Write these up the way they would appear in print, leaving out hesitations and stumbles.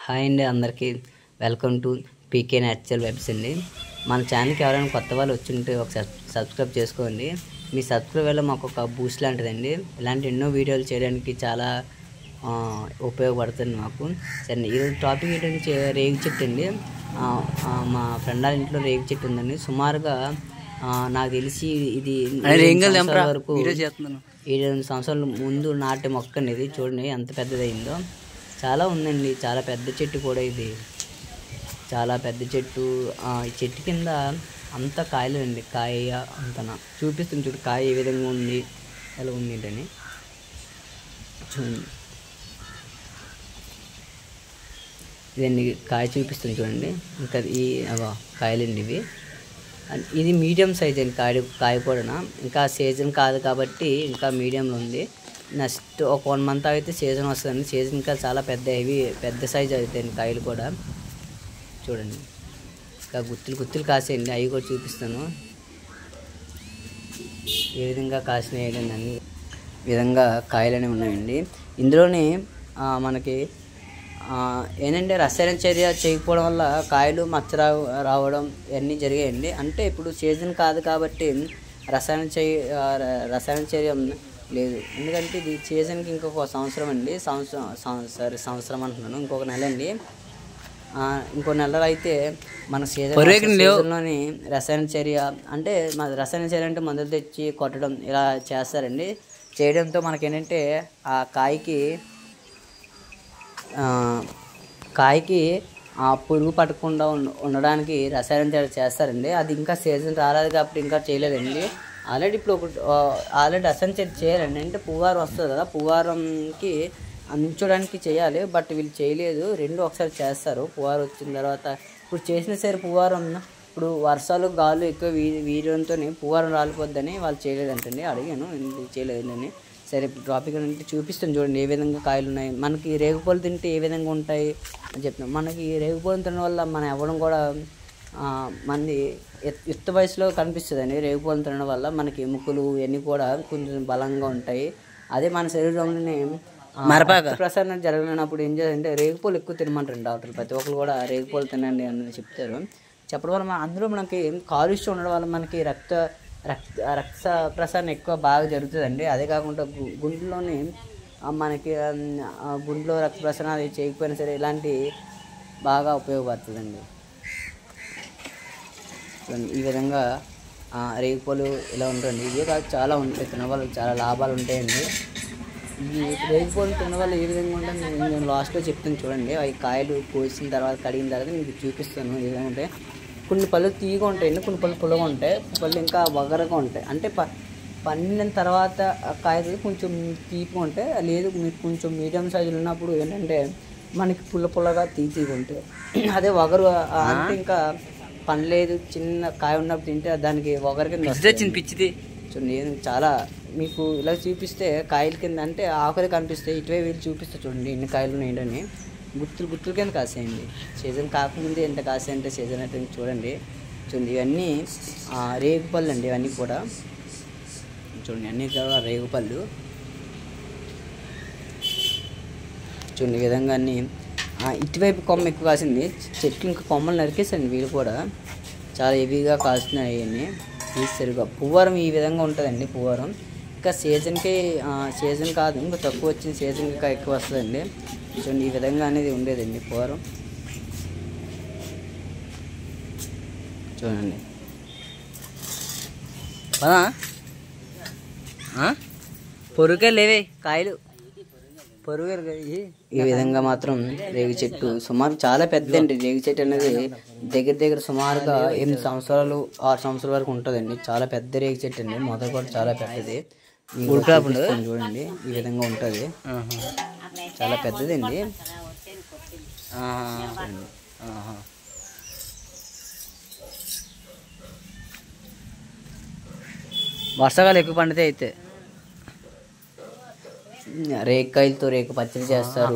Hi అండి అందరికీ welcome to PK natural webs అండి. మన ఛానల్కి ఎవరైనా కొత్త వాళ్ళు వచ్చుంటే ఒకసారి సబ్స్క్రైబ్ చేసుకోండి. మీ సబ్స్క్రైబ్ వల్ల మాకు ఒక బూస్ట్ లాంటిదండి. ఇలాంటి ఎన్నో వీడియోలు చేయడానికి చాలా ఉపయోగపడుతుంది మాకు. సరే, ఈరోజు టాపిక్ ఏంటంటే రేగి చెట్టు అండి. మా ఫ్రెండ్ వాళ్ళ ఇంట్లో రేగి చెట్టు ఉందండి. సుమారుగా నాకు తెలిసి ఇది వరకు 7 సంవత్సరాల ముందు నాటే మొక్క అండి. ఇది చూడండి ఎంత పెద్దదైందో. చాలా ఉందండి, చాలా పెద్ద చెట్టు కూడా ఇది. చాలా పెద్ద చెట్టు. ఈ చెట్టు కింద అంతా కాయలు అండి. కాయ అంతనా చూపిస్తుంది చూడు, కాయ ఏ విధంగా ఉంది, ఎలా ఉంది ఏంటని చూడండి. ఇదండి కాయ చూపిస్తుంది చూడండి. ఇంకా ఈ కాయలండి ఇవి. ఇది మీడియం సైజ్ అండి. కాయ కూడా ఇంకా సీజన్ కాదు కాబట్టి ఇంకా మీడియంలో ఉంది. నెక్స్ట్ ఒక 1 మంత్ అయితే సీజన్ వస్తుందండి. సీజన్ ఇంకా చాలా పెద్ద సైజ్ అవుతాయండి కాయలు కూడా. చూడండి ఇంకా గుత్తులు కాసేయండి. అవి కూడా చూపిస్తాను ఏ విధంగా కాసినాయి. అన్ని విధంగా కాయలు అనేవి ఉన్నాయండి. ఇందులోనే మనకి ఏంటంటే రసాయన చర్య చేయకపోవడం వల్ల కాయలు మచ్చ రావడం ఇవన్నీ జరిగాయండి. అంటే ఇప్పుడు సీజన్ కాదు కాబట్టి రసాయన చర్య లేదు. ఎందుకంటే ఇది సీజన్కి ఇంకొక సంవత్సరం అండి. సంవత్సరం అంటున్నాను, ఇంకొక నెల అండి. ఇంకో నెలలో అయితే మన సీజన్లోని రసాయన చర్య అంటే మందులు తెచ్చి కొట్టడం ఇలా చేస్తారండి. చేయడంతో మనకేంటంటే ఆ కాయకి పురుగు పట్టకుండా ఉండడానికి రసాయన చర్య చేస్తారండి. అది ఇంకా సీజన్ రాలేదు కాబట్టి ఇంకా చేయలేదండి. ఆల్రెడీ రసాయన చర్య చేయాలండి. అంటే పువ్వారం వస్తుంది కదా, పువ్వారంకి అందించడానికి చేయాలి. బట్ వీళ్ళు చేయలేదు. రెండు ఒకసారి చేస్తారు. పువ్వారం వచ్చిన తర్వాత ఇప్పుడు చేసిన సరే పువ్వారం ఇప్పుడు వర్షాలు గాలు ఎక్కువ వీరంతో పువ్వారం రాలిపోద్దని వాళ్ళు చేయలేదంటండి. అడిగాను ఎందుకు చేయలేదని. సరే, ఇప్పుడు టాపిక్ అంటే చూపిస్తాను చూడండి ఏ విధంగా కాయలు ఉన్నాయి. మనకి రేగుపళ్ళు తింటే ఏ విధంగా ఉంటాయి అని చెప్తున్నాం. మనకి రేగుపళ్ళు తినడం వల్ల మనం ఇవ్వడం కూడా మంది యుక్త వయసులో కనిపిస్తుందండి. రేగుపళ్ళు తినడం వల్ల మనకి ఎముకలు ఇవన్నీ కూడా కొంచెం బలంగా ఉంటాయి. అదే మన శరీరంలోనే ప్రసారం జరగలేనప్పుడు ఏం చేయాలంటే రేగుపళ్ళు ఎక్కువ తినమంటారు డాక్టర్లు. ప్రతి ఒక్కరు కూడా రేగుపళ్ళు తినండి అని చెప్తారు. చెప్పడం వల్ల అందులో మనకి కాలుష్యం ఉండడం వల్ల మనకి రక్త ప్రసరణ ఎక్కువ బాగా జరుగుతుందండి. అదే కాకుండా గుండెలోని మనకి గుండెలో రక్త ప్రసరణ అది చేయకపోయినా సరే ఇలాంటి బాగా ఉపయోగపడుతుందండి. ఈ విధంగా రేగుపళ్ళు ఇలా ఉంటుంది. ఇవే కాదు చాలా ఉంటాయి. తినడం వల్ల చాలా లాభాలు ఉంటాయండి. ఈ రేగుపళ్ళు తినడం వల్ల ఏ విధంగా ఉంటుంది నేను లాస్ట్లో చెప్తాను చూడండి. అవి కాయలు కోసిన తర్వాత కడిగిన తర్వాత మీకు చూపిస్తాను ఏ విధంగా ఉంటాయి. కొన్ని పళ్ళు తీయగా ఉంటాయండి, కొన్ని పళ్ళు పుల్లగా ఉంటాయి, పళ్ళు ఇంకా వగరగా ఉంటాయి. అంటే పండిన తర్వాత కాయలు కొంచెం తీపిగా ఉంటాయి. లేదు మీరు కొంచెం మీడియం సైజులో ఉన్నప్పుడు ఏంటంటే మనకి పుల్లగా తీపిగా ఉంటాయి. అదే వగరు అంటే ఇంకా పండలేదు చిన్న కాయ ఉన్నప్పుడు తింటే దానికి వగరు కింద పిచ్చిది. సో నేను చాలా మీకు ఇలా చూపిస్తే కాయల కింద అంటే ఆకులు కనిపిస్తాయి. ఇటువే వీళ్ళు చూపిస్తే చూడండి ఎన్ని కాయలు ఉన్నాయని. గుత్తులు కింద కాసాయండి. సీజన్ కాకముందే ఎంత కాసాయంటే సీజన్ అయితే చూడండి. ఇవన్నీ రేగుపళ్ళు అండి. ఇవన్నీ కూడా చూడండి, అన్నీ కూడా రేగుపళ్ళు. చూడండి ఈ విధంగా అన్నీ. ఇటువైపు కొమ్మ ఎక్కువ కాసింది. చెట్లు ఇంకా కొమ్మలు నరికేసండి వీళ్ళు కూడా. చాలా హెవీగా కాస్తున్నాయి అవన్నీ. సరిగా పువ్వారం ఈ విధంగా ఉంటుందండి. పువ్వారం ఇంకా సీజన్ కాదు, ఇంకా తక్కువ వచ్చిన సీజన్ ఇంకా ఎక్కువ వస్తుందండి. చూడండి ఈ విధంగా అనేది ఉండేదండి పువ్వారం. చూడండి పొరుగే లేవే కాయలు ఈ విధంగా మాత్రం రేగి చెట్టు సుమారు చాలా పెద్ద అండి. రేగి చెట్టు అనేది దగ్గర సుమారుగా 8 సంవత్సరాలు 6 సంవత్సరాల వరకు ఉంటుందండి. చాలా పెద్ద రేగి చెట్టు అండి. మొదలు కూడా చాలా పెద్దది. చూడండి ఈ విధంగా ఉంటుంది. చాలా పెద్దదండి. వర్షాకాలం ఎక్కువ పండితే అయితే రేకాయలతో రేకు పచ్చడి చేస్తారు.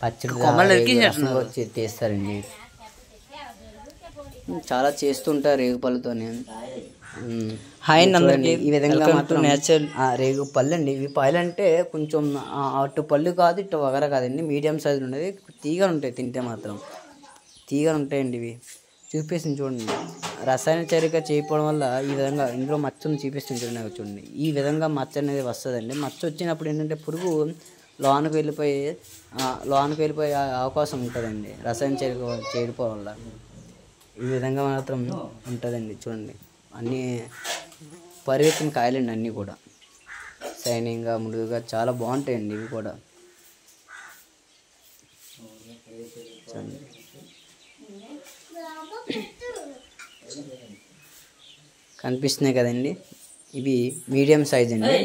పచ్చడి తీస్తారండి. చాలా చేస్తుంటారు రేగుపళ్ళతోనే. హాయ్ అండి అందరికీ. ఈ విధంగా Welcome to మాత్రం natural. రేగు పళ్ళు అండి. ఇవి పళ్ళు అంటే కొంచెం అటు పళ్ళు కాదు ఇటు వగర కాదండి, మీడియం సైజు ఉండేది. తీగలు ఉంటాయి, తింటే మాత్రం తీగలు ఉంటాయండి. ఇవి చూపిస్తుంది చూడండి. రసాయన చర్యగా చేయకపోవడం వల్ల ఈ విధంగా ఇందులో మచ్చను చూపిస్తుంది చూడండి. అవి చూడండి, ఈ విధంగా మచ్చ అనేది వస్తుందండి. మచ్చ వచ్చినప్పుడు ఏంటంటే పురుగు లోనికి వెళ్ళిపోయి అవకాశం ఉంటుందండి, రసాయన చర్య చేయకపోవడం వల్ల. ఈ విధంగా మాత్రం ఉంటుందండి. చూడండి, అన్నీ పరిగెత్తిన కాయలండి, అన్నీ కూడా షైనింగ్గా మృదువుగా చాలా బాగుంటాయండి. ఇవి కూడా చూడండి. కనిపిస్తున్నాయి కదండి, ఇవి మీడియం సైజ్ అండి.